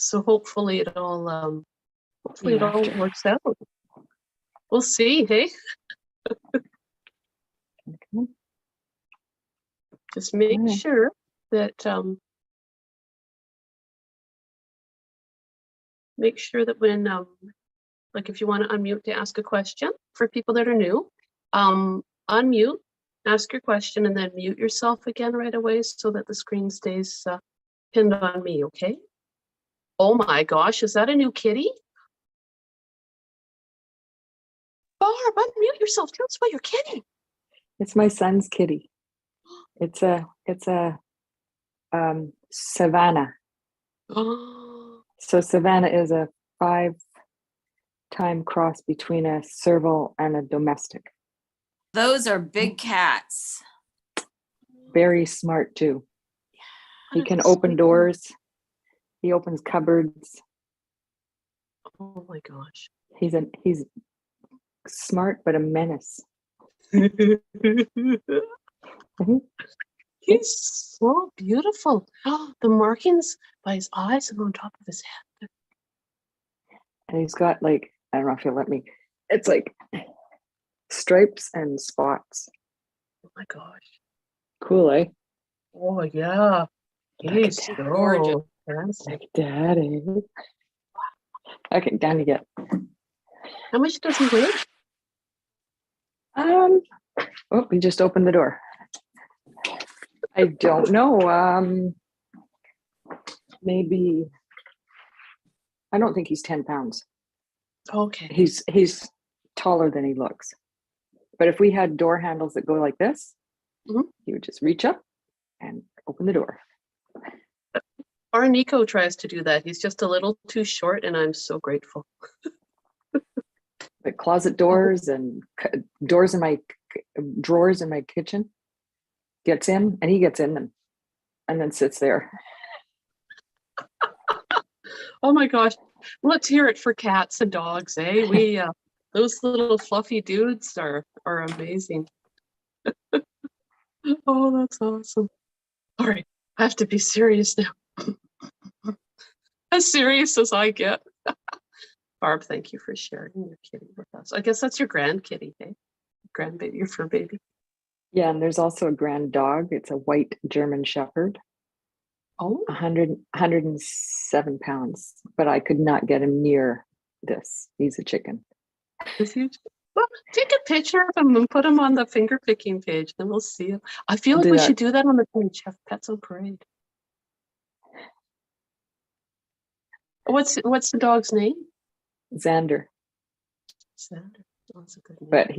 So hopefully it all works out. We'll see, hey? Okay. Just make sure that when like if you want to unmute to ask a question for people that are new, unmute, ask your question, and then mute yourself again right away so that the screen stays pinned on me, okay? Oh my gosh, is that a new kitty? Barb, unmute yourself. Tell us about your kitty. It's my son's kitty. It's a Savannah. Oh. So Savannah is a 5-time cross between a serval and a domestic. Those are big cats. Very smart too. He can open doors. He opens cupboards. Oh my gosh. He's smart but a menace. He's so beautiful. Oh, the markings by his eyes and on top of his head. And he's got like, I don't know if you'll let me, it's like stripes and spots. Oh my gosh. Cool, eh? Oh yeah. He's so gorgeous. fancy. Daddy. Okay, down you get. How much does he weigh? Oh, we just opened the door. I don't know. Maybe. I don't think he's 10 pounds. Okay. He's taller than he looks. But if we had door handles that go like this, he would just reach up and open the door. Our Nico tries to do that. He's just a little too short, and I'm so grateful. The closet doors and doors in my drawers in my kitchen, gets in, and he gets in them and then sits there. Oh my gosh. Let's hear it for cats and dogs, eh? We those little fluffy dudes are amazing. Oh, that's awesome. All right, I have to be serious now. As serious as I get. Barb, thank you for sharing your kitty with us. I guess that's your grand kitty, eh? Grandbaby, your fur baby. Yeah, and there's also a grand dog. It's a white German Shepherd. Oh, 107 pounds, but I could not get him near this. He's a chicken. is he? Well, take a picture of him and put him on the finger picking page, then we'll see him. I feel like we should do that on the page. Have Pets on Parade. What's the dog's name? Xander. Xander. Oh, that's a good name. But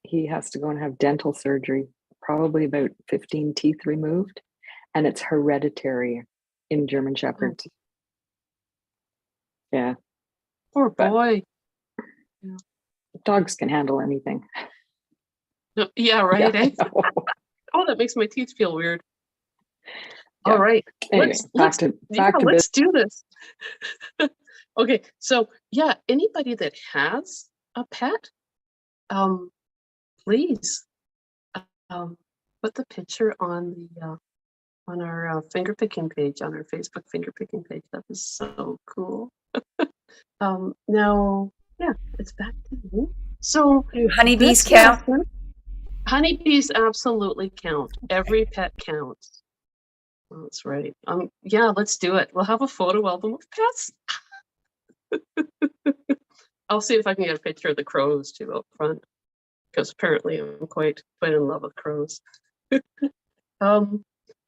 he has to go and have dental surgery, probably about 15 teeth removed, and it's hereditary in German Shepherds. Yeah. Poor boy. Yeah. Dogs can handle anything. No, yeah, right. Yeah, eh? Oh, that makes my teeth feel weird. Yeah. All right. Anyway, let's to let's do this. Okay, so yeah, anybody that has a pet, please put the picture on the on our finger picking page, on our Facebook finger picking page. That was so cool. Now, yeah, it's back to you. So Do honeybees count? Honeybees absolutely count. Every pet counts. That's right. Yeah, let's do it. We'll have a photo album of pets. I'll see if I can get a picture of the crows too up front, because apparently I'm quite in love with crows.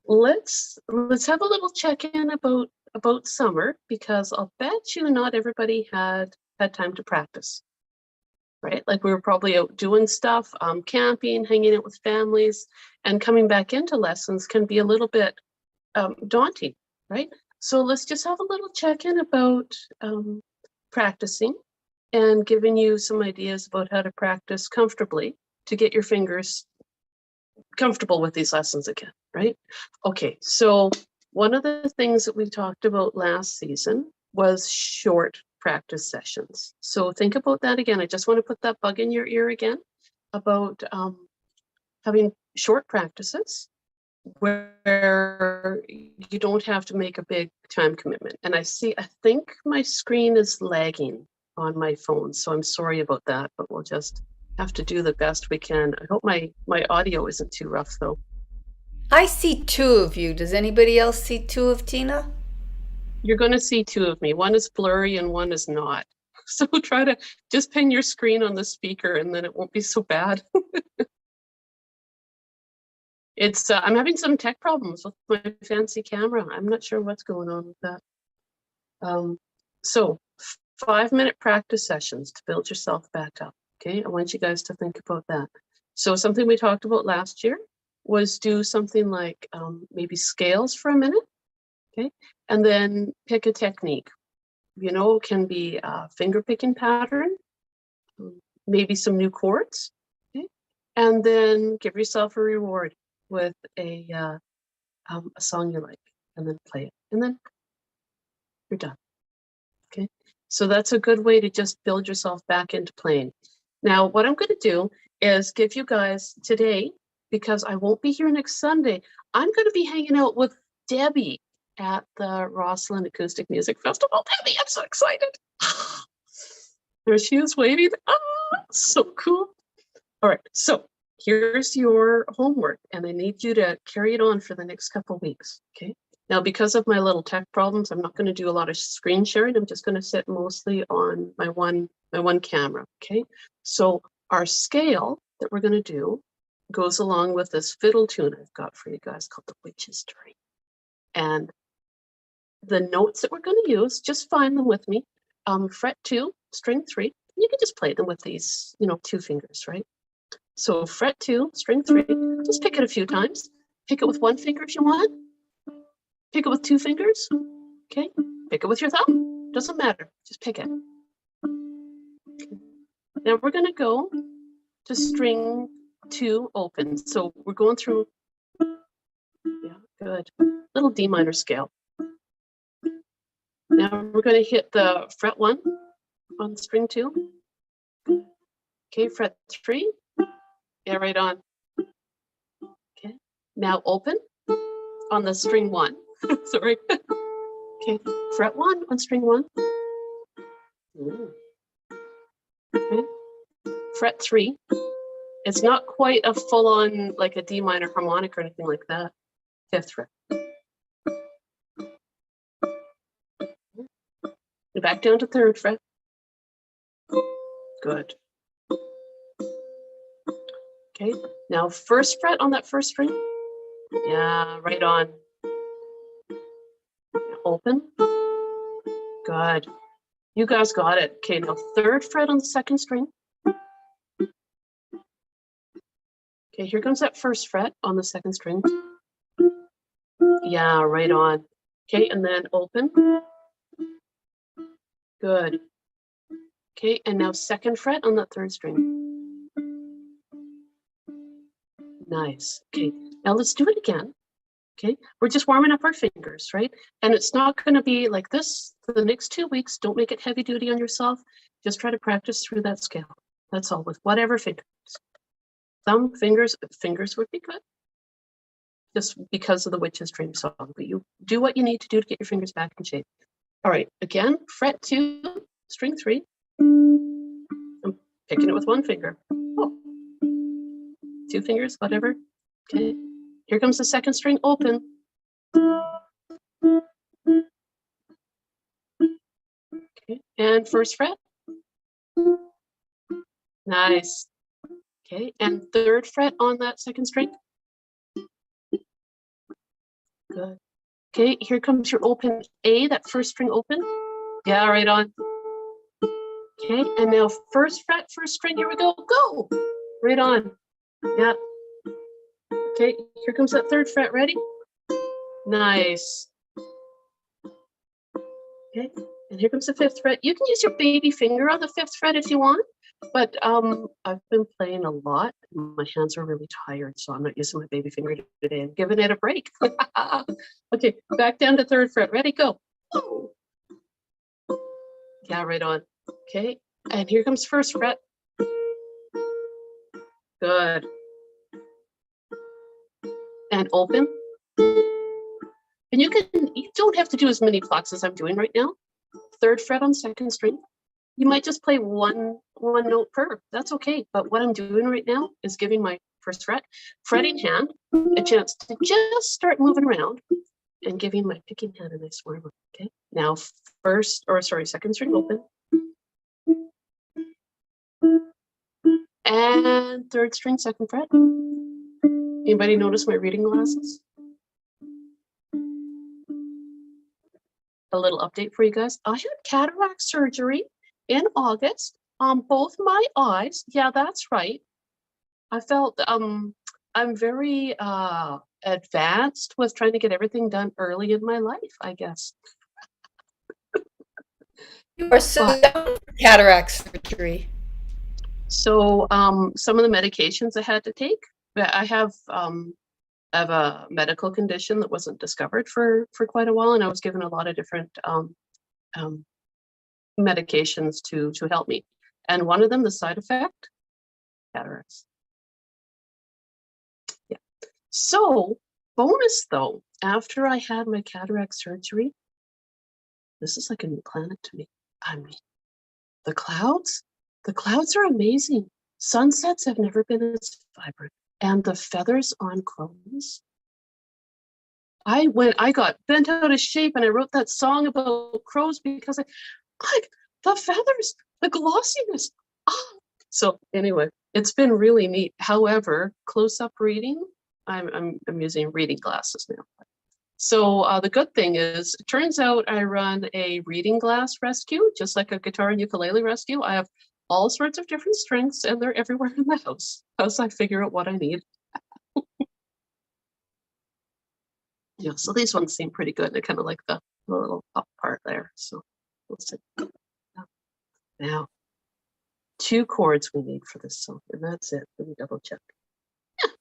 Let's have a little check-in about summer, because I'll bet you not everybody had time to practice. Right? Like we were probably out doing stuff, camping, hanging out with families, and coming back into lessons can be a little bit daunting, right? So let's just have a little check-in about practicing and giving you some ideas about how to practice comfortably to get your fingers comfortable with these lessons again, right? Okay, so one of the things that we talked about last season was short practice sessions. So think about that again. I just want to put that bug in your ear again about having short practices where you don't have to make a big time commitment. And I think my screen is lagging on my phone, so I'm sorry about that, but we'll just have to do the best we can. I hope my audio isn't too rough though. I see two of you. Does anybody else see two of Tina? You're going to see two of me. One is blurry and one is not. So try to just pin your screen on the speaker and then it won't be so bad. It's I'm having some tech problems with my fancy camera. I'm not sure what's going on with that. So 5-minute practice sessions to build yourself back up. Okay, I want you guys to think about that. So something we talked about last year was do something like maybe scales for a minute. Okay, and then pick a technique. You know, it can be a finger picking pattern, maybe some new chords. Okay, and then give yourself a reward with a song you like, and then play it, and then you're done. Okay, so that's a good way to just build yourself back into playing. Now, what I'm going to do is give you guys today, because I won't be here next Sunday, I'm going to be hanging out with Debbie at the Rosslyn Acoustic Music Festival. Debbie, I'm so excited. There she is waving. So cool. All right, so here's your homework, and I need you to carry it on for the next couple of weeks, okay? Now, because of my little tech problems, I'm not going to do a lot of screen sharing. I'm just going to sit mostly on my one camera, okay? So our scale that we're going to do goes along with this fiddle tune I've got for you guys called the Witch's Dream. And the notes that we're going to use, just find them with me. Fret 2, string 3. You can just play them with these, 2 fingers, right? So fret 2, string 3, just pick it a few times. Pick it with 1 finger if you want. Pick it with 2 fingers, okay? Pick it with your thumb, doesn't matter, just pick it. Okay. Now we're gonna go to string 2 open. So we're going through, yeah, good. Little D minor scale. Now we're gonna hit the fret 1 on string 2. Okay, fret 3, yeah, right on. Okay, now open on the string 1. Sorry. Okay, fret 1 on string 1. Okay, fret 3. It's not quite a full-on like a D minor harmonic or anything like that. 5th fret. Back down to 3rd fret. Good. Okay, now 1st fret on that 1st string. Yeah, right on. Open. Good. You guys got it. Okay, now 3rd fret on the 2nd string. Okay, here comes that 1st fret on the 2nd string. Yeah, right on. Okay, and then open. Good. Okay, and now 2nd fret on that 3rd string. Nice. Okay, now let's do it again. Okay, we're just warming up our fingers, right? And it's not going to be like this for the next 2 weeks. Don't make it heavy duty on yourself. Just try to practice through that scale. That's all, with whatever fingers. Thumb, fingers would be good. Just because of the Witch's Dream song. But you do what you need to do to get your fingers back in shape. All right, again, fret 2, string 3. I'm picking it with 1 finger. Oh. 2 fingers, whatever. Okay. Here comes the 2nd string open. Okay, and 1st fret. Nice. Okay, and 3rd fret on that 2nd string. Good. Okay, here comes your open A, that 1st string open. Yeah, right on. Okay, and now 1st fret, 1st string, here we go. Go! Right on. Yeah. Okay, here comes that 3rd fret, ready? Nice. Okay, and here comes the 5th fret. You can use your baby finger on the 5th fret if you want, but I've been playing a lot. My hands are really tired, so I'm not using my baby finger today. I'm giving it a break. Okay, back down to 3rd fret. Ready, go. Whoa. Yeah, right on. Okay, and here comes 1st fret. Good. And open. And you don't have to do as many plucks as I'm doing right now. 3rd fret on 2nd string. You might just play one note per. That's okay. But what I'm doing right now is giving my 1st fretting hand a chance to just start moving around and giving my picking hand a nice warm up. Okay. Now 2nd string open. And 3rd string, 2nd fret. Anybody notice my reading glasses? A little update for you guys. I had cataract surgery in August on both my eyes. Yeah, that's right. I felt I'm very advanced with trying to get everything done early in my life, I guess. You are so young for cataract surgery. So some of the medications I had to take, I have a medical condition that wasn't discovered for quite a while, and I was given a lot of different medications to help me. And one of them, the side effect, cataracts. Yeah. So bonus though, after I had my cataract surgery, this is like a new planet to me. I mean, the clouds are amazing. Sunsets have never been as vibrant. And the feathers on crows. I got bent out of shape and I wrote that song about crows because the feathers, the glossiness. Oh. So anyway, it's been really neat. However, close-up reading, I'm using reading glasses now. So the good thing is, it turns out I run a reading glass rescue, just like a guitar and ukulele rescue. I have all sorts of different strings and they're everywhere in the house as I figure out what I need. Yeah, so these ones seem pretty good. I kind of like the little up part there. So we'll see. Now, 2 chords we need for this song, and that's it. Let me double check.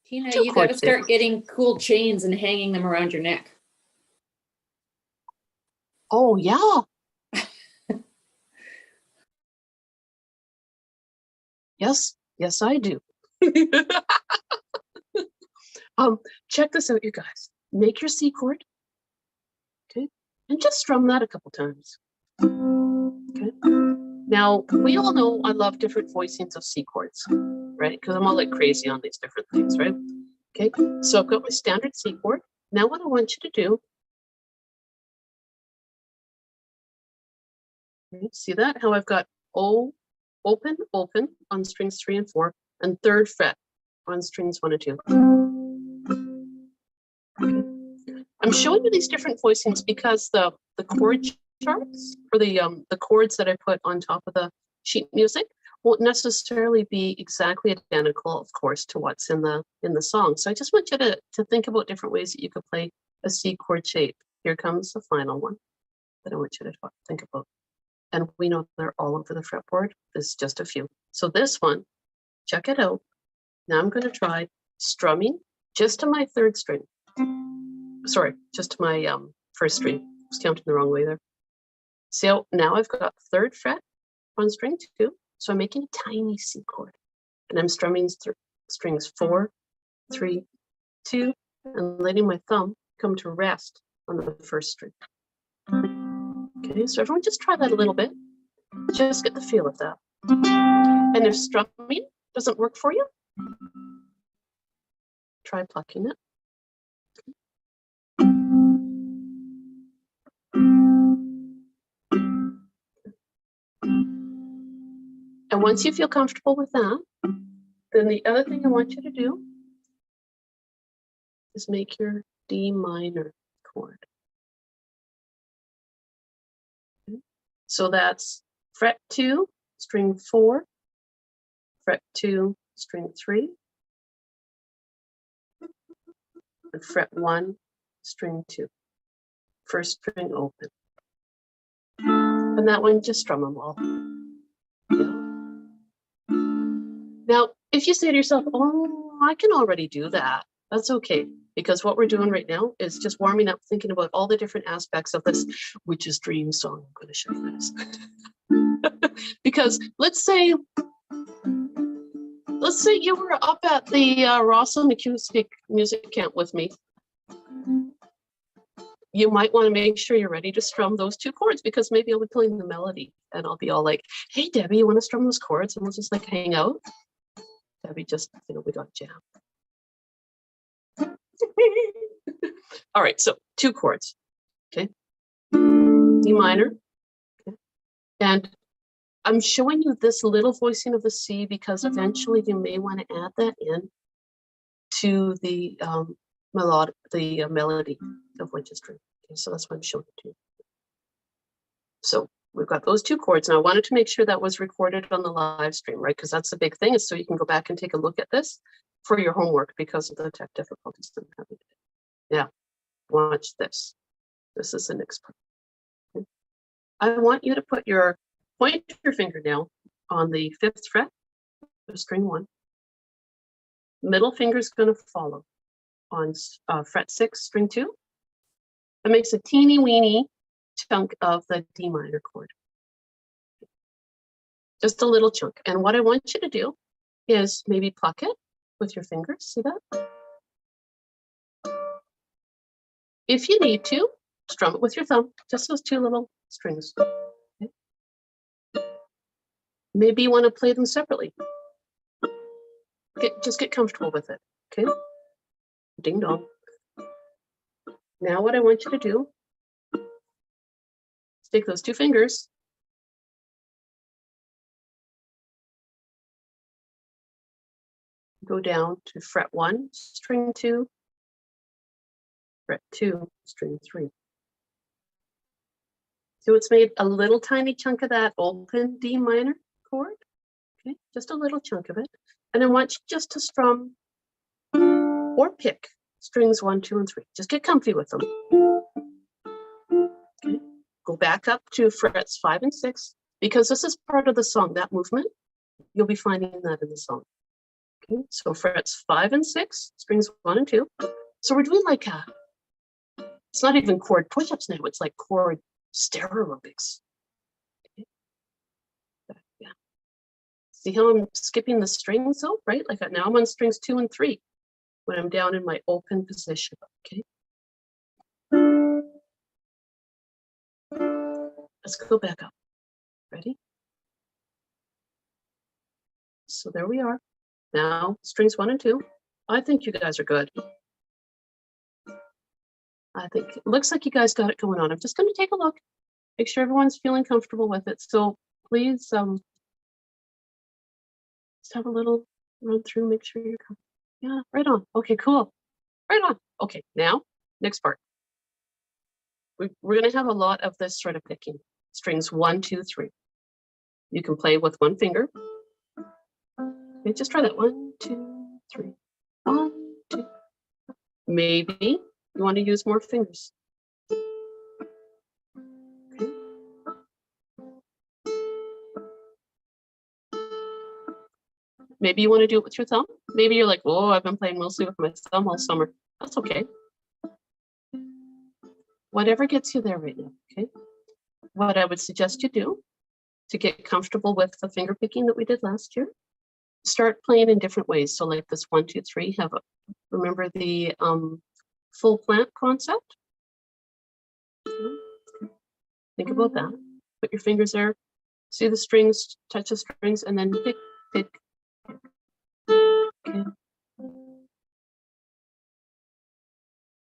Tina, 2 you got to chords start there. getting cool chains and hanging them around your neck. Oh yeah. Yes, I do. Check this out, you guys. Make your C chord, okay, and just strum that a couple times. Okay. Now we all know I love different voicings of C chords, right? Because I'm all like crazy on these different things, right? Okay. So I've got my standard C chord. Now what I want you to do. See that? How I've got O, open on strings 3 and 4, and 3rd fret on strings 1 and 2. Okay. I'm showing you these different voicings because the chord charts, or the chords that I put on top of the sheet music, won't necessarily be exactly identical, of course, to what's in the song. So I just want you to think about different ways that you could play a C chord shape. Here comes the final one that I want you to think about. And we know they're all over the fretboard. There's just a few. So this one, check it out. Now I'm going to try strumming just to my 3rd string. Sorry, just to my 1st string. I was counting the wrong way there. See how now I've got 3rd fret on string 2. So I'm making a tiny C chord. And I'm strumming strings 4, 3, 2, and letting my thumb come to rest on the 1st string. Okay, so everyone just try that a little bit. Just get the feel of that. And if strumming doesn't work for you, try plucking it. And once you feel comfortable with that, then the other thing I want you to do is make your D minor chord. Okay. So that's fret 2, string 4, fret 2, string 3, and fret 1, string 2. 1st string open. And that one, just strum them all. Yeah. Now, if you say to yourself, oh, I can already do that, that's okay. Because what we're doing right now is just warming up, thinking about all the different aspects of this Witch's Dream song. I'm going to show you this. Because let's say you were up at the Rosslyn Acoustic Music Camp with me, you might want to make sure you're ready to strum those 2 chords, because maybe I'll be playing the melody and I'll be all like, hey, Debbie, you want to strum those chords? And we'll just like hang out. Debbie just, you know, we got jam. All right, so 2 chords, okay? D minor, okay? And I'm showing you this little voicing of the C because eventually you may want to add that in to the melody of Winchester. Okay, so that's what I'm showing it to you. So we've got those 2 chords. Now I wanted to make sure that was recorded on the live stream, right? Because that's the big thing, is so you can go back and take a look at this for your homework because of the tech difficulties I'm having. Yeah, watch this. This is the next part. Okay. I want you to put your pointer finger now on the 5th fret of string 1. Middle finger is going to follow on fret 6, string 2. That makes a teeny weeny chunk of the D minor chord. Just a little chunk. And what I want you to do is maybe pluck it with your fingers. See that? If you need to, strum it with your thumb. Just those 2 little strings. Okay. Maybe you want to play them separately. Just get comfortable with it. Okay. Ding dong. Now what I want you to do is take those 2 fingers, go down to fret 1, string 2, fret 2, string 3. So it's made a little tiny chunk of that open D minor chord. Okay, just a little chunk of it. And I want you just to strum or pick strings 1, 2, and 3. Just get comfy with them. Okay. Go back up to frets 5 and 6, because this is part of the song, that movement. You'll be finding that in the song. Okay, so frets 5 and 6, strings 1 and 2. So we're doing like it's not even chord push-ups now, it's like chord aerobics. Okay. Yeah. See how I'm skipping the strings though, right? Like now I'm on strings 2 and 3 when I'm down in my open position, okay? Let's go back up. Ready? So there we are. Now strings 1 and 2. I think you guys are good. I think it looks like you guys got it going on. I'm just going to take a look, make sure everyone's feeling comfortable with it. So please just have a little run through, make sure you're comfortable. Yeah, right on. Okay, cool. Right on. Okay, now next part. We're going to have a lot of this sort of picking. Strings 1, 2, 3. You can play with 1 finger. Okay, just try that. 1, 2, 3. 1, 2. Maybe you want to use more fingers. Okay. Maybe you want to do it with your thumb. Maybe you're like, oh, I've been playing mostly with my thumb all summer. That's okay. Whatever gets you there right now, okay? What I would suggest you do to get comfortable with the finger picking that we did last year, start playing in different ways. So like this 1, 2, 3, remember the full plant concept? Think about that. Put your fingers there, see the strings, touch the strings, and then pick, pick. Okay.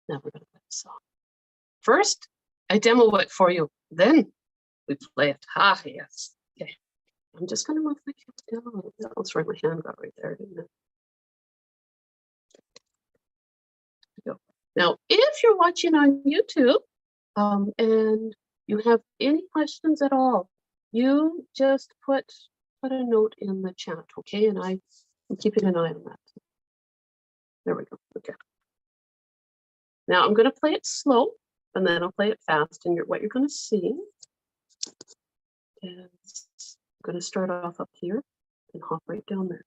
Now we're gonna play the song. First, I demo it for you. Then we play it. Ah, yes. Okay. I'm just gonna move my kids down a little bit. That's where my hand got right there, didn't it? Go. Now, if you're watching on YouTube and you have any questions at all, you just put a note in the chat, okay? And I'm keeping an eye on that. There we go. Okay. Now I'm going to play it slow, and then I'll play it fast. And what you're going to see is I'm going to start off up here and hop right down there.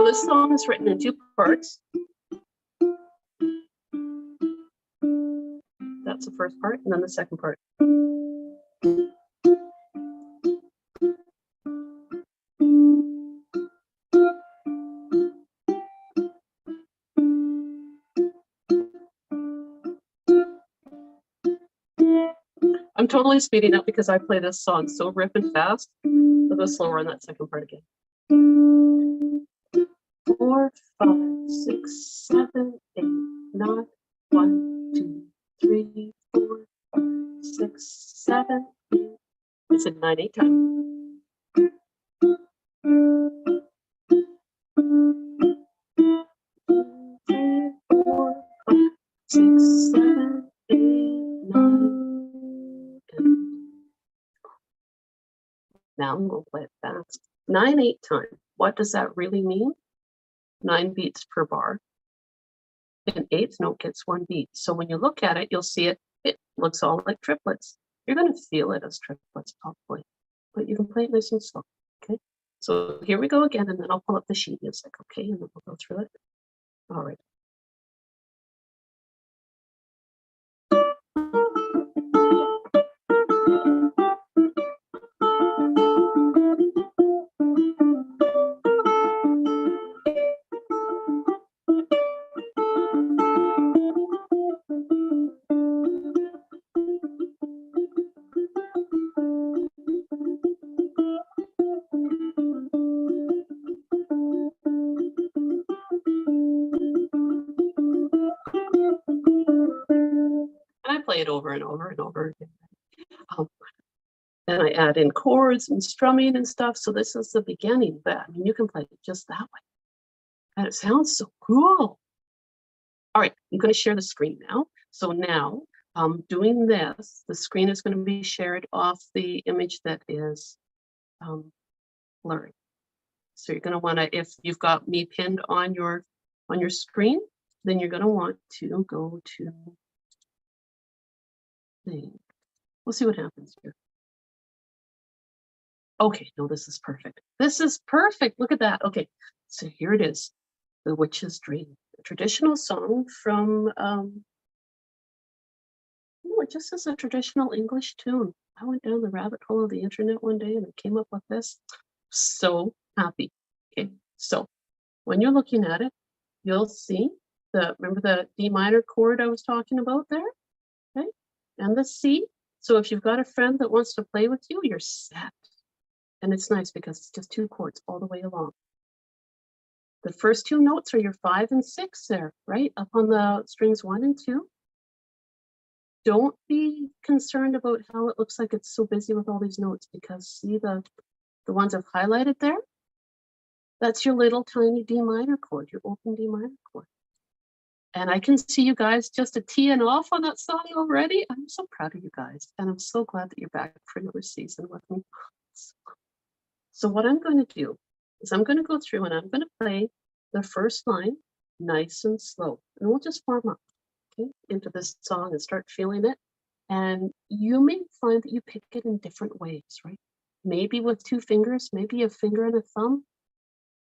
So this song is written in two parts. That's the first part, and then the second part. I'm totally speeding up because I play this song so ripping fast. I'll go slower on that second part again. 4, 5, 6, 7, 8, 9, 1, 2, 3, 4, 5, 6, 7, 8. It's a 9/8 time. 3, 4, 5, 6, 7, 8, 9. Now I'm going to play it fast. 9/8 time. What does that really mean? 9 beats per bar. An eighth note gets 1 beat. So when you look at it, you'll see it looks all like triplets. You're going to feel it as triplets probably, but you can play it nice and slow. Okay. So here we go again, and then I'll pull up the sheet music. Okay, and then we'll go through it. All right. I play it over and over and over again. And I add in chords and strumming and stuff. So this is the beginning, but I mean, you can play it just that way. And it sounds so cool. All right, I'm going to share the screen now. So now, doing this, the screen is going to be shared off the image that is blurry. So you're going to want to, if you've got me pinned on your screen, then you're going to want to go to thing. We'll see what happens here. Okay, no, this is perfect. This is perfect. Look at that. Okay, so here it is, The Witch's Dream, a traditional song from, it just is a traditional English tune. I went down the rabbit hole of the internet one day and I came up with this. So happy. Okay, so when you're looking at it, you'll see remember the D minor chord I was talking about there? Okay, and the C. So if you've got a friend that wants to play with you, you're set. And it's nice because it's just 2 chords all the way along. The first 2 notes are your 5 and 6 there, right? Up on the strings 1 and 2. Don't be concerned about how it looks like it's so busy with all these notes, because see the ones I've highlighted there? That's your little tiny D minor chord, your open D minor chord. And I can see you guys just teeing off on that song already. I'm so proud of you guys. And I'm so glad that you're back for another season with me. So what I'm going to do is I'm going to go through and I'm going to play the first line nice and slow. And we'll just warm up, okay, into this song and start feeling it. And you may find that you pick it in different ways, right? Maybe with 2 fingers, maybe a finger and a thumb.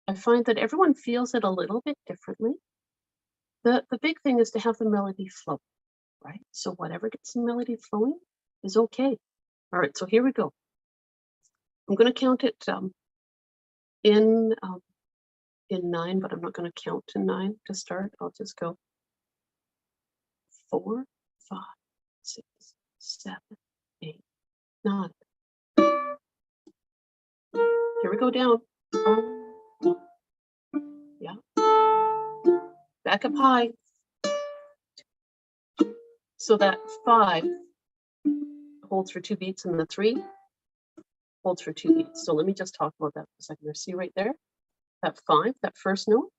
I find that everyone feels it a little bit differently. The big thing is to have the melody flow, right? So whatever gets the melody flowing is okay. All right, so here we go. I'm going to count it in 9, but I'm not going to count to 9 to start. I'll just go 4, 5, 6, 7, 8, 9. Here we go down. Yeah. Back up high. So that 5 holds for 2 beats, and the 3 holds for 2 beats. So let me just talk about that for a second. See right there? That 5, that first note,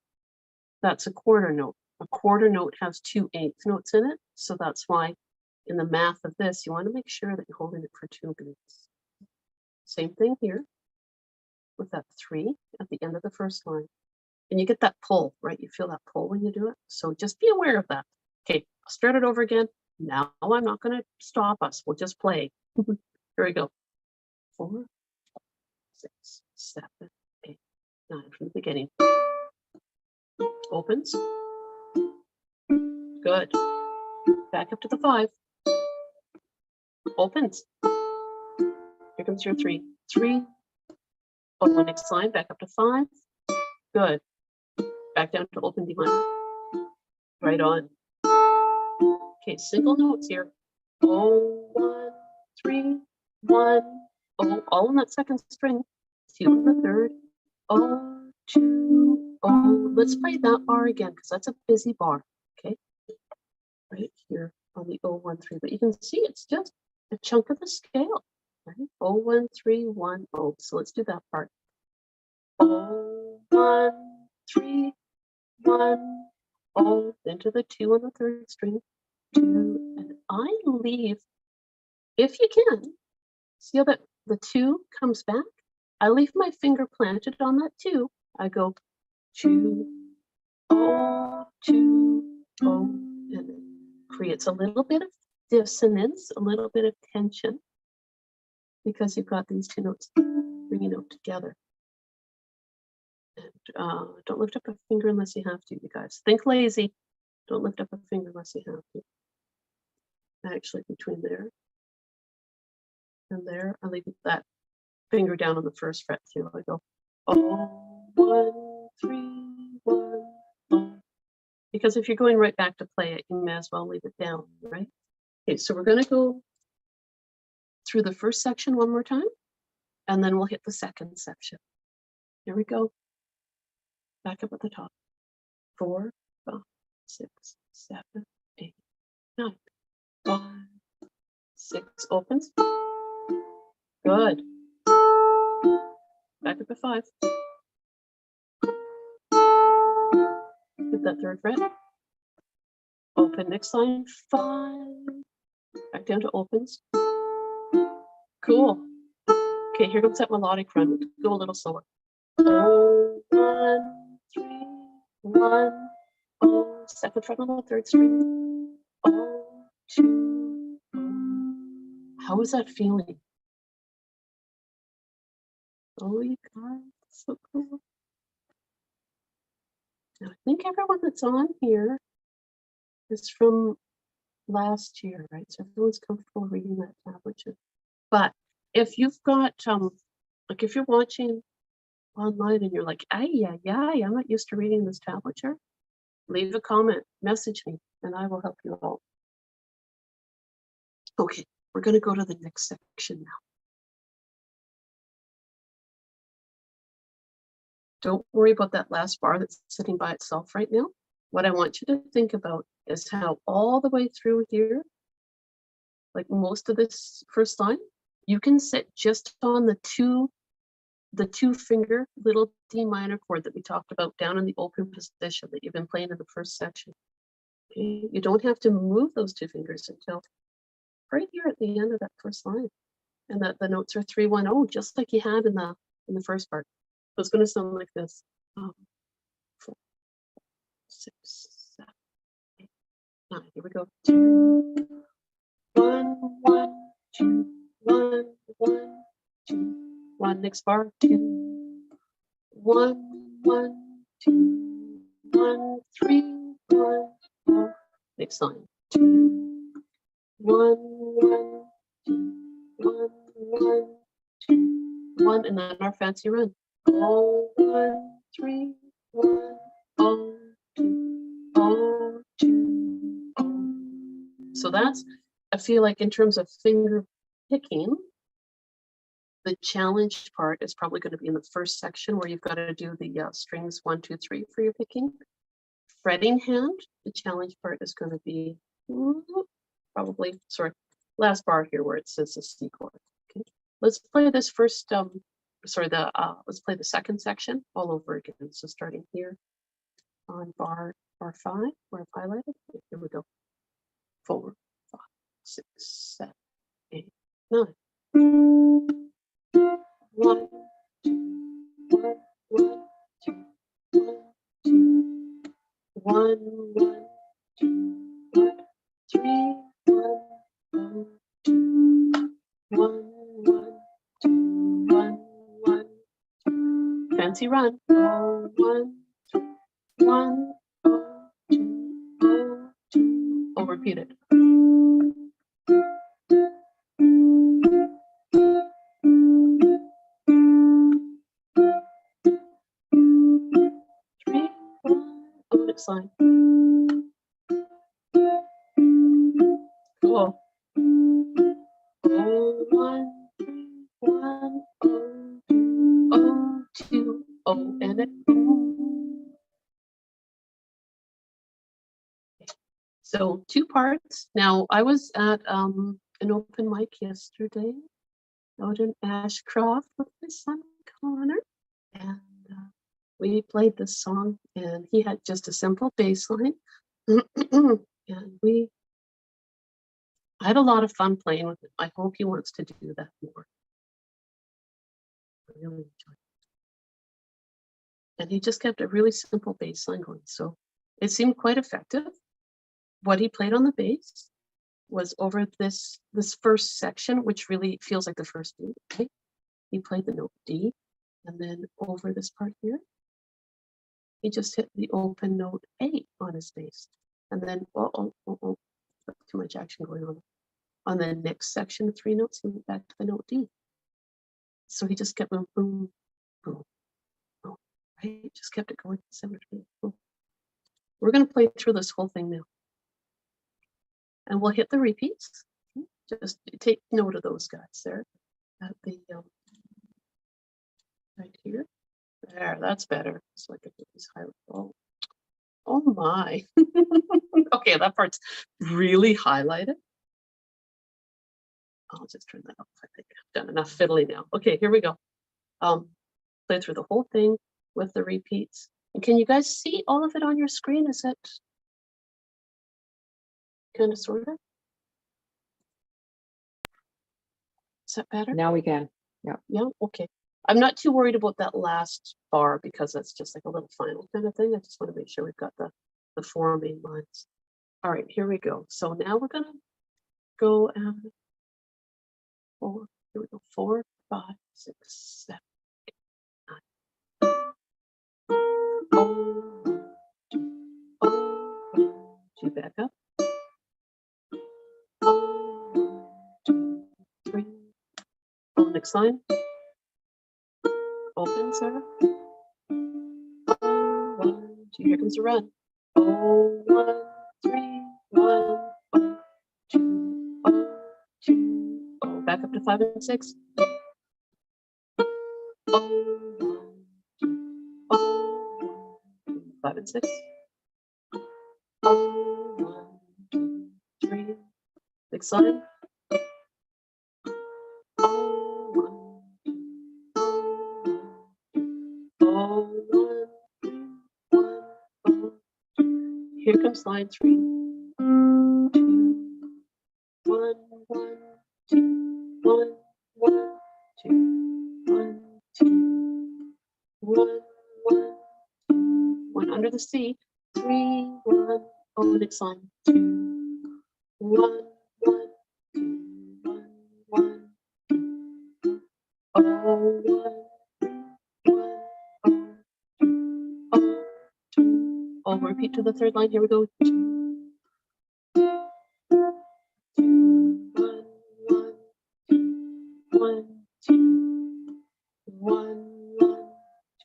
that's a quarter note. A quarter note has 2 eighth notes in it. So that's why in the math of this, you want to make sure that you're holding it for 2 beats. Same thing here with that 3 at the end of the first line. And you get that pull, right? You feel that pull when you do it. So just be aware of that. Okay, I'll start it over again. Now I'm not going to stop us. We'll just play. Here we go. 4, 6, 7, 8, 9 from the beginning. Opens. Good. Back up to the 5. Opens. Here comes your 3. 3. Oh, next line, back up to 5. Good. Back down to open D minor. Right on. Okay, single notes here. Oh, 1, 3, 1. Oh, all in that second string. 2 in the third. Oh, 2. Oh, let's play that bar again because that's a busy bar. Okay, right here on the 0, 1, 3. But you can see it's just a chunk of the scale. Right? 0, 1, 3, 1, 0. So let's do that part. 0, 1, 3, 1, 0. Into the 2 on the third string. 2, and I leave, if you can, see how that the 2 comes back? I leave my finger planted on that 2. I go 2, 0, 2, 0, and it creates a little bit of dissonance, a little bit of tension, because you've got these 2 notes ringing out together. And don't lift up a finger unless you have to, you guys. Think lazy. Don't lift up a finger unless you have to. Actually, between there and there, I leave that finger down on the first fret too. I go, oh, 1, 3, 1, oh. Because if you're going right back to play it, you may as well leave it down, right? Okay, so we're going to go through the first section one more time, and then we'll hit the second section. Here we go. Back up at the top. 4, 5, 6, 7, 8, 9. 5, 6 opens. Good. Back up at 5. Hit that third fret. Open next line. 5. Back down to opens. Cool. Okay, here comes that melodic run. We'll go a little slower. Oh, 1, 3, 1. Oh, second fret on the third string. Oh, 2. Oh. How is that feeling? Oh, you guys, so cool. Now, I think everyone that's on here is from last year, right? So everyone's comfortable reading that tablature. But if you've got, like if you're watching online and you're like, yeah, I'm not used to reading this tablature, leave a comment, message me, and I will help you all. Okay, we're going to go to the next section now. Don't worry about that last bar that's sitting by itself right now. What I want you to think about is how all the way through here, like most of this first line, you can sit just on the two finger little D minor chord that we talked about down in the open position that you've been playing in the first section. Okay? You don't have to move those 2 fingers until right here at the end of that first line. And that the notes are 3, 1, 0, just like you had in the first part. So it's going to sound like this. 4, 6, 7, 8, 9. Here we go. 2, 1, 1, 2, 1, 1, 2, 1. Next bar. 2, 1, 1, 2, 1, 3, 1, 4. Next line. 2, 1, 1, 2, 1, 1, 2, 1, and then our fancy run. 0, 1, 3, 1, 0, 2, 0, 2, 0. So that's, I feel like in terms of finger picking, the challenge part is probably going to be in the first section where you've got to do the strings 1, 2, 3 for your picking. Fretting hand, the challenge part is going to be probably, sorry, last bar here where it says the C chord. Okay, let's play this first. Let's play the second section all over again. So starting here on bar 5, where I've highlighted. Here we go. 4, 5, 6, 7, 8, 9. 1, 2, 1, 1, 2, 1, 2, 1, 1, 2, 1, 3, 1, 1, 2, 1, 1, 2, 1, 1. Fancy run. 1, 1, next line. Cool. Oh, 1, 3, 1, oh, 2, oh, 2, oh, and it. So 2 parts. Now I was at an open mic yesterday out in Ashcroft with my son Connor, and we played this song, and he had just a simple bass line, and I had a lot of fun playing with it. I hope he wants to do that more. I really enjoyed it. And he just kept a really simple bass line going, so it seemed quite effective. What he played on the bass was over this first section, which really feels like the first beat, right? He played the note D, and then over this part here, he just hit the open note A on his bass. And then, too much action going on. On the next section, 3 notes, he went back to the note D. So he just kept going boom, boom, boom, right? Just kept it going. Boom. We're going to play through this whole thing now. And we'll hit the repeats. Just take note of those guys there at the right here. There, that's better. So I can put these highlights. Oh my. Okay, that part's really highlighted. I'll just turn that off. I think I've done enough fiddly now. Okay, here we go. Play through the whole thing with the repeats. And can you guys see all of it on your screen? Is it kind of sort of? Is that better? Now we can. Yeah, okay. I'm not too worried about that last bar because that's just like a little final kind of thing. I just want to make sure we've got the 4 main lines. All right, here we go. So now we're gonna go and 4. Here we go. 4, 5, 6, 7, 8, 9. Oh, 2, back up. Oh, 2, 3. Oh, next line. Open, Sarah. Oh, 1, 2. Here comes the run. Oh, 1, 3, 1, oh, 2, oh, 2, oh. Back up to 5 and 6. Oh, 1, 2, oh, 1, 2, 5 and 6. Oh, 1, 2, 3. Next line. Oh, 1, 2, oh, 1, 3, 1, oh. Here comes line 3. 2, 1, 1, 2, 1, 1, 2, 1, 2, 1, 1, 2, 1 under the C. 3, 1, oh, next line. 2, 1, 1, 2, 1, 1, 2, oh, 1, 3, 1, oh, 2, oh, 2. Oh, repeat to the 3rd line. Here we go. 2, 2, 1, 1, 1, 2, 1, 1,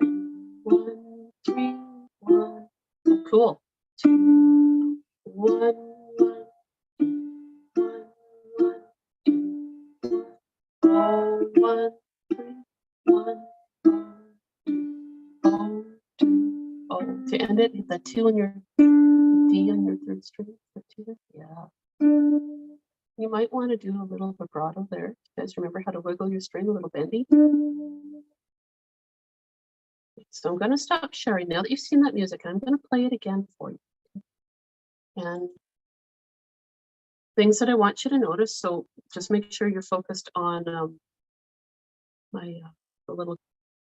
2, 1, 3, 1. Oh, cool. 2, 1, 1, 1, 1, 2, 1. Oh, 1, 3, 1, oh, 2, oh, 2, oh. To end it, hit the 2 on your D on your 3rd string. The 2, yeah. You might want to do a little vibrato there. You guys remember how to wiggle your string a little bendy? So I'm going to stop sharing. Now that you've seen that music, I'm going to play it again for you. And things that I want you to notice. So just make sure you're focused on my the little,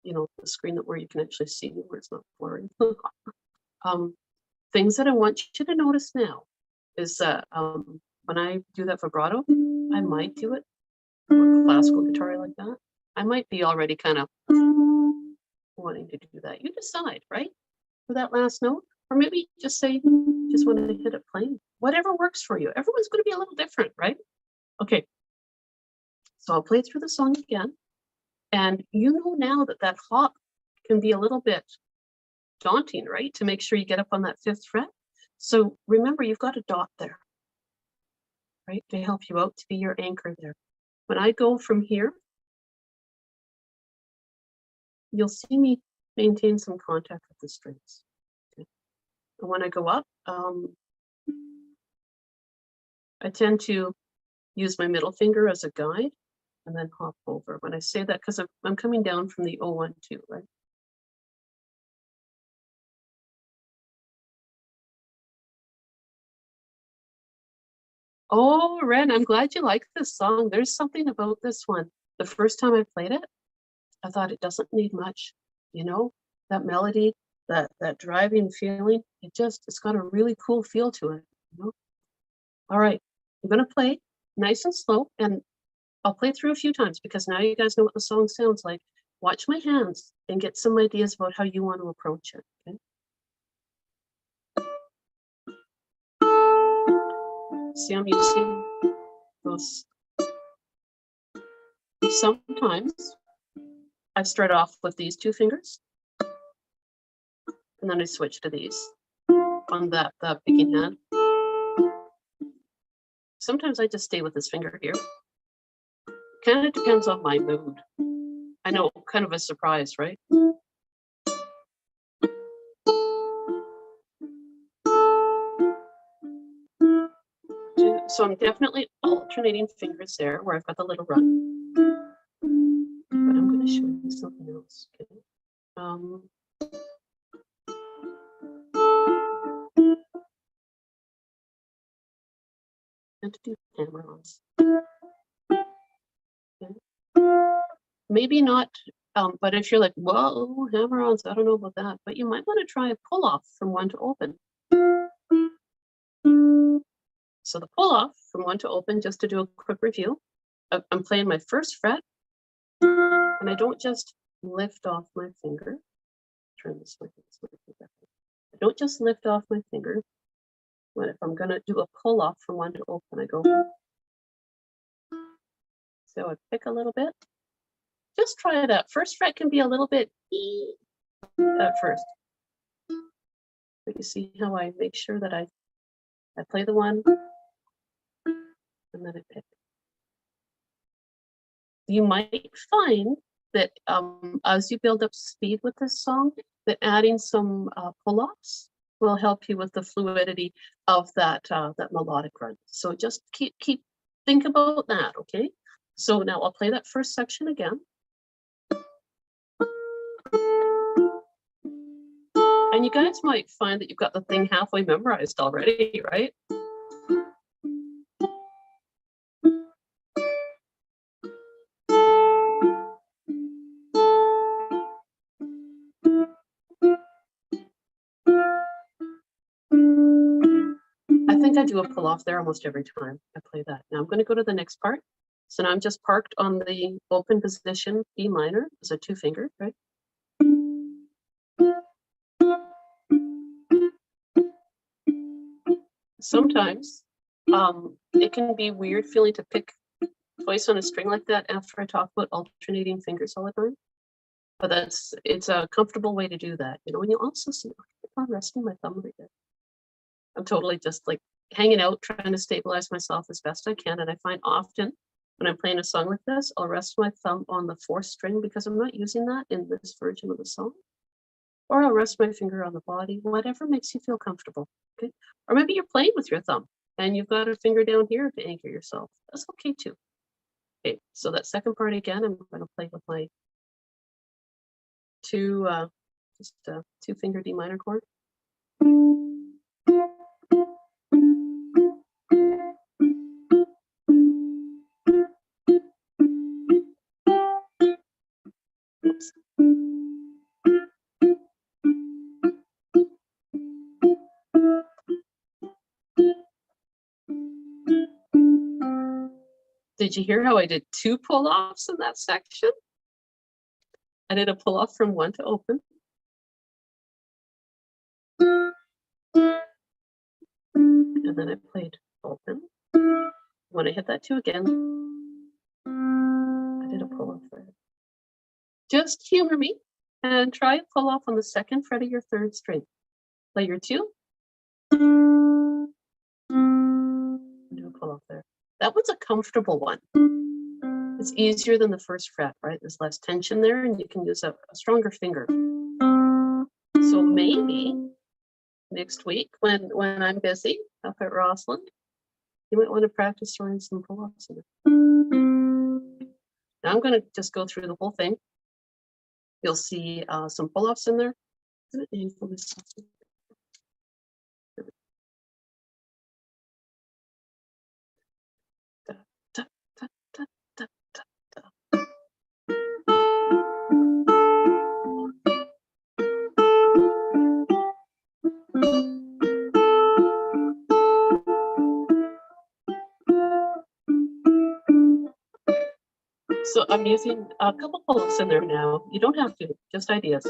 the screen where you can actually see me, where it's not blurry. Things that I want you to notice now is when I do that vibrato, I might do it more classical guitar like that. I might be already kind of wanting to do that. You decide, right? For that last note, or maybe just say, just want to hit it plain. Whatever works for you. Everyone's going to be a little different, right? Okay. So I'll play through the song again. And you know now that hop can be a little bit daunting, right? To make sure you get up on that 5th fret. So remember, you've got a dot there, right? To help you out, to be your anchor there. When I go from here, you'll see me maintain some contact with the strings. Okay. And when I go up, I tend to use my middle finger as a guide and then hop over. When I say that, because I'm coming down from the 012, right? Oh, Ren, I'm glad you like this song. There's something about this one. The first time I played it, I thought it doesn't need much, you know, that melody, that driving feeling. It's got a really cool feel to it, you know. All right, I'm gonna play nice and slow, and I'll play through a few times because now you guys know what the song sounds like. Watch my hands and get some ideas about how you want to approach it, okay? See, I'm using those. Sometimes I start off with these 2 fingers, and then I switch to these on the picking hand. Sometimes I just stay with this finger here. Kind of depends on my mood. I know, kind of a surprise, right? So I'm definitely alternating fingers there where I've got the little run. But I'm going to show you something else. Okay. And to do hammer-ons. Okay. Maybe not, but if you're like, whoa, hammer-ons, I don't know about that. But you might want to try a pull-off from 1 to open. So the pull-off from 1 to open, just to do a quick review, I'm playing my 1st fret, and I don't just lift off my finger. Turn this way. I don't just lift off my finger. When if I'm going to do a pull-off from 1 to open, I go. So I pick a little bit. Just try it out. 1st fret can be a little bit at first. But you see how I make sure that I play the 1, and then I pick. You might find that as you build up speed with this song, that adding some pull-offs will help you with the fluidity of that melodic run. So just think about that, okay? So now I'll play that 1st section again. And you guys might find that you've got the thing halfway memorized already, right? I think I do a pull off there almost every time I play that. Now I'm going to go to the next part. So now I'm just parked on the open position E minor as a 2 finger, right? Sometimes it can be weird feeling to pick twice on a string like that after I talk about alternating fingers all the time. But it's a comfortable way to do that. You know, and you also see, I'm resting my thumb right there. I'm totally just like hanging out, trying to stabilize myself as best I can. And I find often when I'm playing a song like this, I'll rest my thumb on the 4th string because I'm not using that in this version of the song. Or I'll rest my finger on the body, whatever makes you feel comfortable. Okay. Or maybe you're playing with your thumb and you've got a finger down here to anchor yourself. That's okay too. Okay, so that 2nd part again, I'm going to play with my 2 finger D minor chord. Oops. Did you hear how I did 2 pull-offs in that section? I did a pull-off from 1 to open. And then I played open. When I hit that 2 again, I did a pull-off there. Just humor me And try and pull off on the second fret of your third string. Play your 2. Do a pull off there. That one's a comfortable one. It's easier than the first fret, right? There's less tension there, and you can use a stronger finger. So maybe next week, when I'm busy up at Rossland, you might want to practice throwing some pull-offs in it. Now I'm going to just go through the whole thing. You'll see some pull-offs in there. So I'm using a couple pull-ups in there now. You don't have to, just ideas.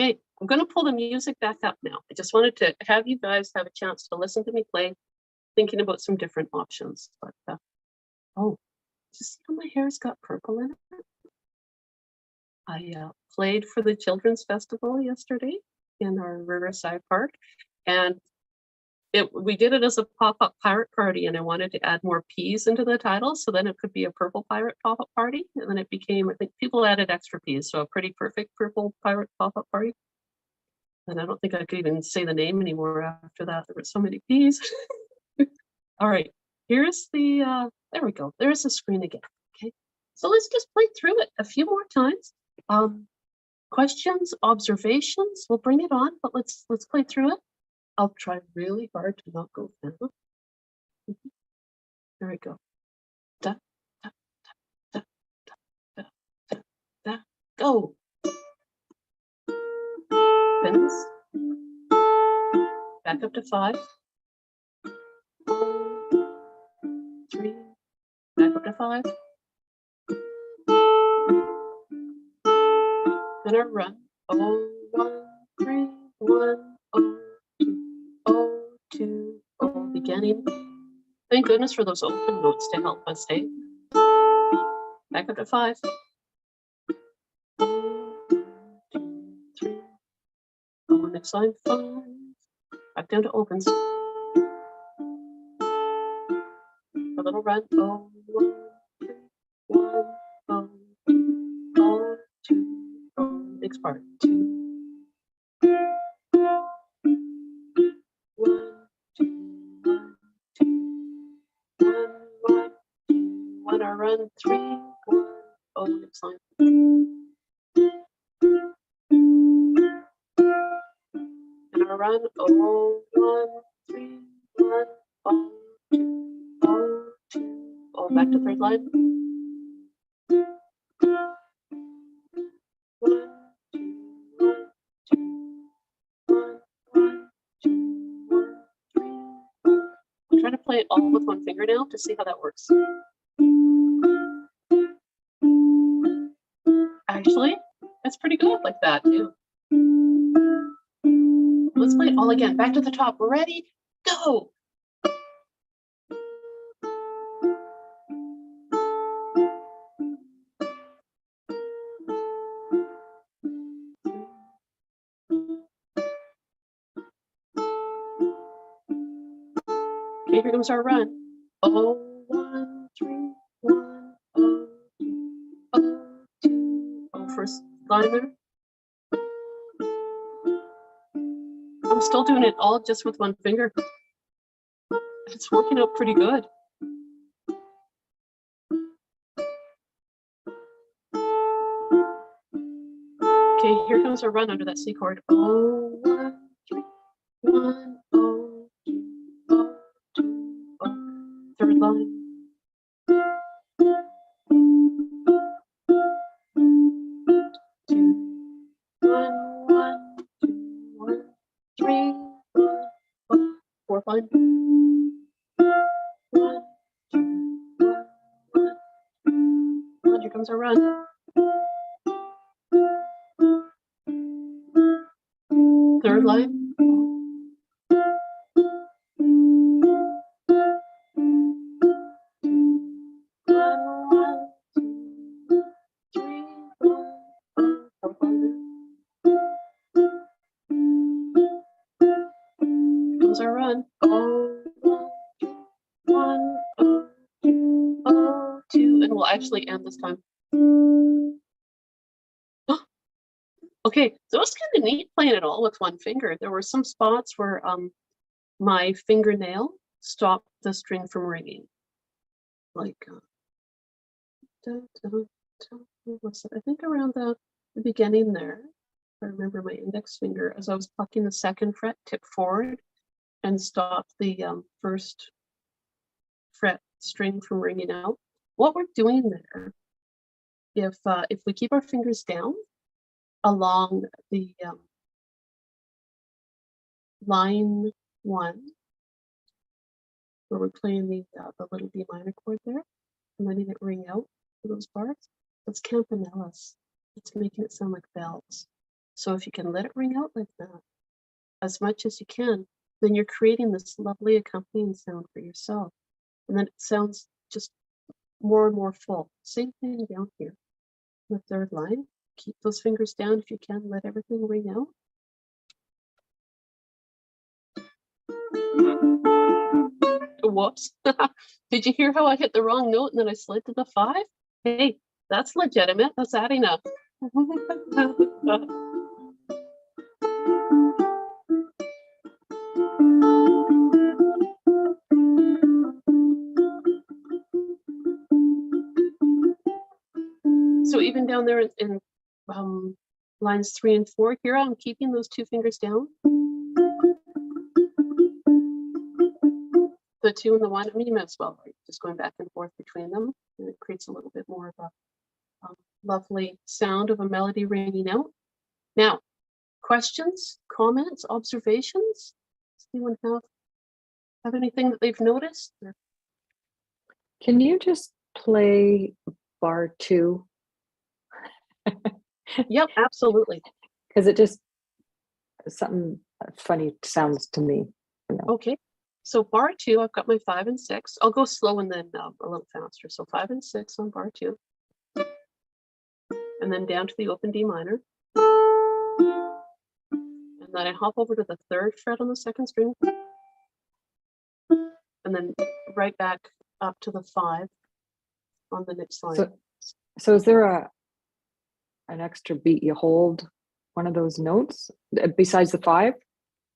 Okay, I'm going to pull the music back up now. I just wanted to have you guys have a chance to listen to me play, thinking about some different options. But oh, just see how my hair's got purple in it? I played for the Children's Festival yesterday in our Riverside Park, and we did it as a pop-up pirate party, and I wanted to add more P's into the title, so then it could be a purple pirate pop-up party, and then it became, I think people added extra P's, so a pretty perfect purple pirate pop-up party. And I don't think I could even say the name anymore after that. There were so many P's. All right, here's the, there we go. There's the screen again, okay? So let's just play through it a few more times. Questions, observations, we'll bring it on, but let's play through it. I'll try really hard to not go down. There we go. Da, da, da, da, da, da, da. Go. Pins. Back up to 5. 3. Back up to 5. Then our run. 0, 1, 3, 1, 0, 2, 0, 2, 0, beginning. Thank goodness for those open notes to help us stay. Back up to 5. 1, 2, 3. Go on next line, 5. Back down to opens. A little run. 0, 1, 3, 1, 0, 0, 2, 0. Next part. 2. 1, 2, 1, 2, 1, 1, 2, 1. Our run. 3, 1, 0. Next line. And our run. 0, 1, 3, 1, 0, 2, 0, 2, 0. Back to third line. 1, 2, 1, 2, 1, 1, 2, 1, 3, 1. I'm trying to play it all with one finger now to see how that works. Actually, that's pretty good like that too. Let's play it all again. Back to the top. We're ready? Go! Okay, here comes our run. 0, 1, 3, 1, 0, 2, 0, 2, 0. First line there. I'm still doing it all just with one finger. It's working out pretty good. Okay, here comes our run under that C chord. 0, 1, 3, 1, 0, 2, 3, 4, 5. 1, 2, 1. Here comes our run. Third line. 1, 2, 3, 4, 5. Here comes our run. Oh, 1, 2, and we'll actually end this time. Okay, so it was kind of neat playing it all with one finger. There were some spots where my fingernail stopped the string from ringing. Like, what's that? I think around the beginning there. I remember my index finger as I was plucking the second fret, tip forward and stop the first fret string from ringing out. What we're doing there, if we keep our fingers down along the line 1, where we're playing the little D minor chord there, and letting it ring out for those bars, that's campanelas. It's making it sound like bells. So if you can let it ring out like that, as much as you can, then you're creating this lovely accompanying sound for yourself. And then it sounds just more and more full. Same thing down here. The third line, keep those fingers down if you can, let everything ring out. Whoops. Did you hear how I hit the wrong note and then I slid to the 5? Hey, that's legitimate. That's adding up. So even down there in lines 3 and 4, here I'm keeping those 2 fingers down. The 2 and the 1, I mean, you might as well, right? Just going back and forth between them, and it creates a little bit more of a lovely sound of a melody ringing out. Now, questions, comments, observations? Does anyone have anything that they've noticed? Or? Can you just play bar 2? Yep, absolutely. Because it just, something funny sounds to me. You know. Okay, so bar 2, I've got my 5 and 6. I'll go slow and then a little faster. So 5 and 6 on bar 2. And then down to the open D minor. And then I hop over to the 3rd fret on the 2nd string. And then right back up to the 5 on the next line. So is there an extra beat you hold one of those notes besides the 5?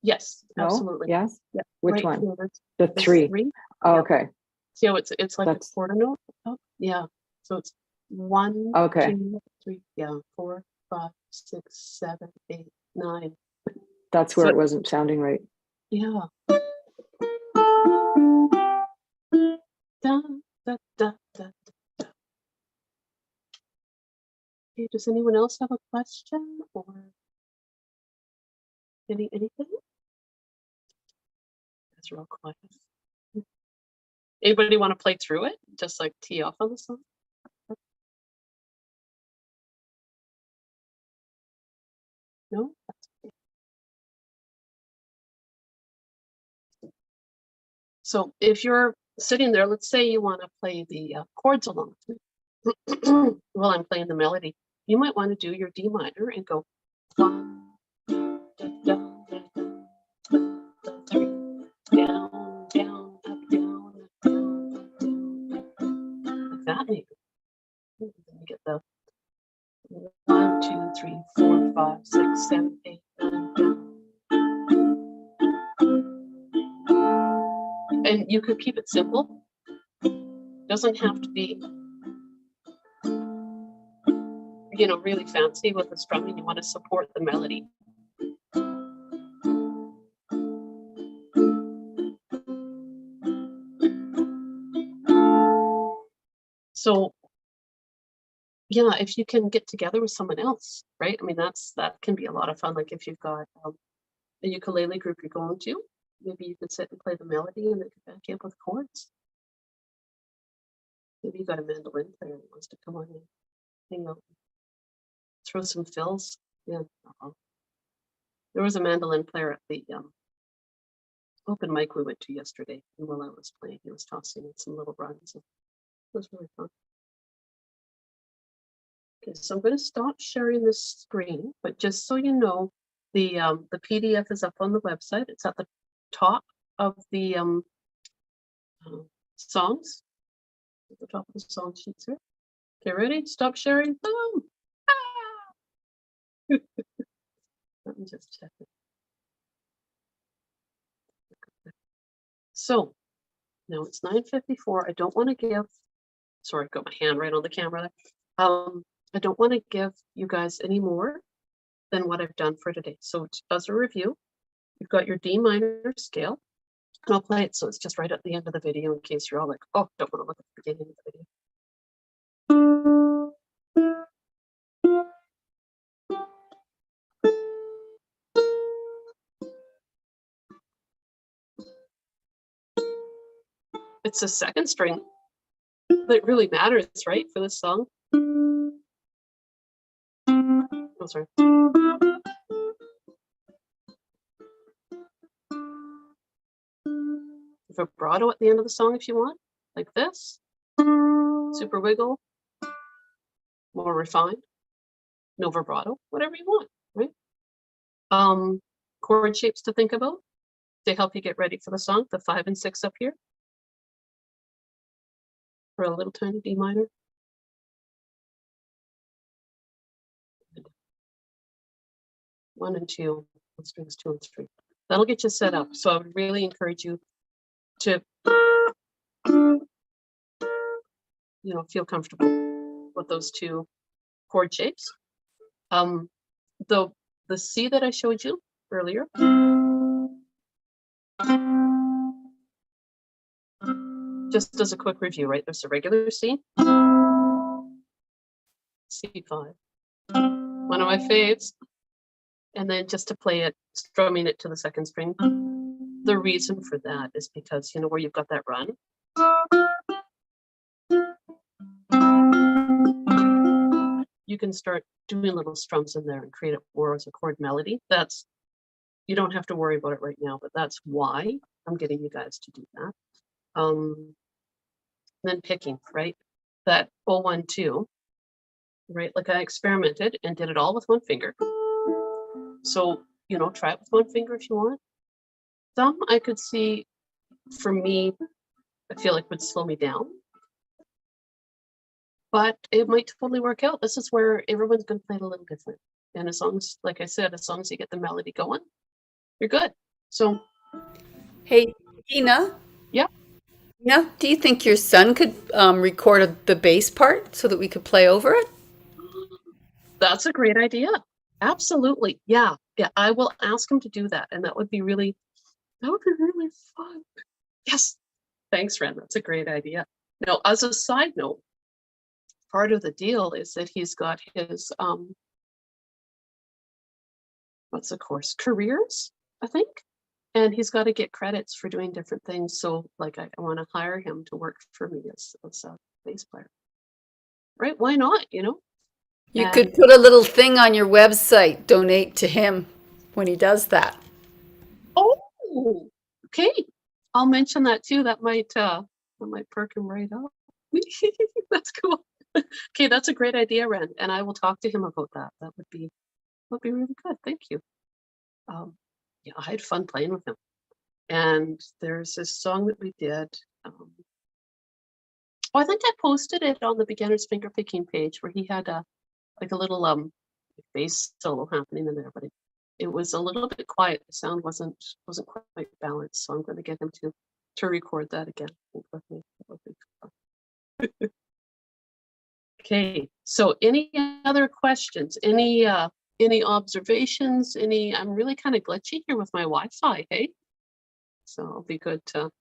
Yes, No? absolutely. Yes. Yeah. Which right one? here, The there's 3. 3. Oh, Yeah. okay. See how it's like That's- a quarter note? Oh, yeah. So it's 1, Okay. 2, 3, yeah, 4, 5, 6, 7, 8, 9. That's where So- it wasn't sounding right. Yeah. Da, da, da, da, da. Okay, does anyone else have a question or anything? That's real quiet. Anybody want to play through it? Just like tee off on the song? No? That's okay. So if you're sitting there, let's say you want to play the chords along while I'm playing the melody, you might want to do your D minor and go 1, da, da, da, da, da, da, 3, down, down, up, down, up, down, up, down, up, down, like that maybe. Then you get the 1, 2, 3, 4, 5, 6, 7, 8, 9, 10. And you could keep it simple. Doesn't have to be, you know, really fancy with the strumming. You want to support the melody. So, yeah, if you can get together with someone else, right? I mean, that can be a lot of fun. Like if you've got, ukulele group you're going to, maybe you could sit and play the melody and then come back in with chords. Maybe you got a mandolin player that wants to come on and hang out, throw some fills. Yeah. There was a mandolin player at the open mic we went to yesterday, and while I was playing, he was tossing in some little runs. It was really fun. Okay, so I'm going to stop sharing this screen, but just so you know, the PDF is up on the website. It's at the top of the songs. At the top of the song sheets here. Okay, ready? Stop sharing. Boom! Ah! Let me just check it. So now it's 9:54. I don't want to give, sorry, I've got my hand right on the camera there. I don't want to give you guys any more than what I've done for today. So as a review, you've got your D minor scale. And I'll play it so it's just right at the end of the video in case you're all like, oh, don't want to look at the beginning of the video. It's a second string that really matters, right, for this song. Oh, sorry. Vibrato at the end of the song if you want, like this. Super wiggle. More refined. No vibrato, whatever you want, right? Chord shapes to think about to help you get ready for the song. The 5 and 6 up here. For a little tiny D minor. One and two, strings 2 and 3. That'll get you set up. So I would really encourage you to, feel comfortable with those two chord shapes. The C that I showed you earlier. Just as a quick review, right? There's a regular C. C5. One of my faves. And then just to play it, strumming it to the second string. The reason for that is because, where you've got that run. You can start doing little strums in there and create it more as a chord melody. You don't have to worry about it right now, but that's why I'm getting you guys to do that. Then picking, right? That 0-1-2, right? Like I experimented and did it all with one finger. So, try it with one finger if you want. Some I could see, for me, I feel like would slow me down. But it might totally work out. This is where everyone's going to play it a little different. And as long as, like I said, as long as you get the melody going, you're good. So. Hey, Tina. Yeah. Tina, do you think your son could record the bass part so that we could play over it? That's a great idea. Absolutely. Yeah. Yeah. I will ask him to do that. And that would be really fun. Yes. Thanks, Ren. That's a great idea. Now, as a side note, part of the deal is that he's got his, what's the course? Careers, I think. And he's got to get credits for doing different things. So like, I want to hire him to work for me as a bass player. Right? Why not? You could put a little thing on your website, donate to him when he does that. Oh, okay. I'll mention that too. That might perk him right up. That's cool. Okay, that's a great idea, Ren. And I will talk to him about that. That would be really good. Thank you. Yeah, I had fun playing with him. And there's this song that we did. I think I posted it on the beginner's fingerpicking page where he had a little bass solo happening in there, but it was a little bit quiet. The sound wasn't quite balanced, so I'm going to get him to record that again with me. Okay, so any other questions? Any observations? I'm really kind of glitchy here with my Wi-Fi, hey? So it'll be good to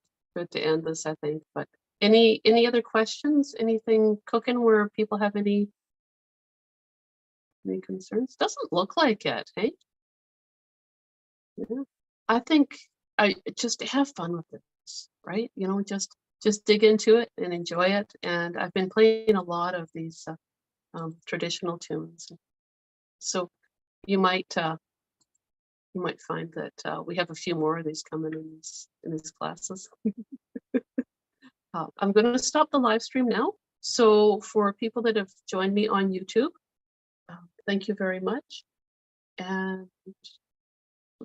end this, I think. But any other questions? Anything cooking where people have any concerns? Doesn't look like it, hey? Yeah. I think I just have fun with this, right? You know, just dig into it and enjoy it. And I've been playing a lot of these traditional tunes, so you might find that we have a few more of these coming in these classes. I'm going to stop the live stream now. So for people that have joined me on YouTube, thank you very much. And